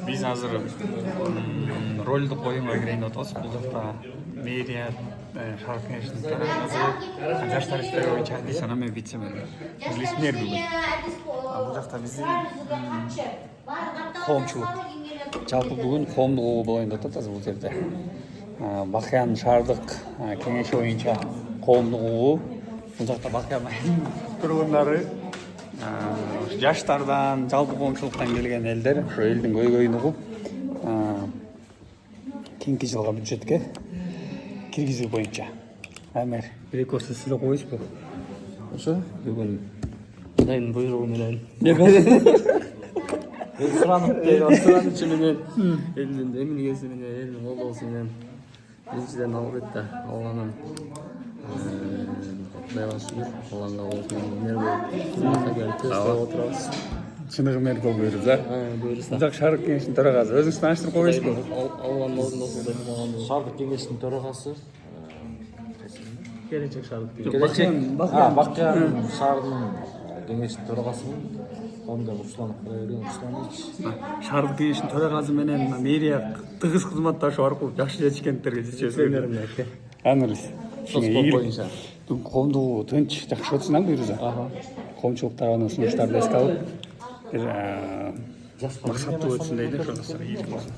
Биз азыр ролдук оюнга кирейин деп атабыз. Бул жакта мэрия шаарк кеңешинин төрагасы, жаштар иштери боюнча Адис ана мен вице-мэр. Билесиңер бүгүн. Бул жакта биздин коомчулук. Жалпы бүгүн коомдук угуу болоюн деп атат азыр бул жерде. Бакыян шаардык кеңеши боюнча коомдук угуу. Бул жакта Бакыян тургундары, жаштардан, жалпы коомчулуктан келген элдер ошо элдин көйгөйүн угуп, кийинки жылга бюджетке киргизүү боюнча. Мэр, бир-эки сөз сүйлөп коесузбу? Ошо бүгүн Кудайдын буйругу менен суранычы менен элдин эмилгеси менен элдин колдоосу менен биринчиден албетте Алланын Кудайга шүгүр Алланга болуп отурабыз. Чыныгы мэр болуп берип, Буюрса. Бул жак шаардык кеңешинин төрагасы. Өзүңүз тааныштырып коесузбу? Алланын ордундосу деп аталган шаардык кеңештин төрагасы. Келечек шаардык кеңеш. Бакыян шаарынын кеңештин төрагасымын. Онда Руслан Русланович. Шаардык кеңештин төрагасы менен мэрия тыгыз кызматташуу аркылуу жакшы жетишкендерге жетишөбүз. Анырыз. Соцпол боюнча. Коомдук тынч жакшы өтсүн буюрса. Коомчулук тарабынан сунуштарды эске алып, максаттуу өтсүн дейли. Ошондо ийгилик болсун.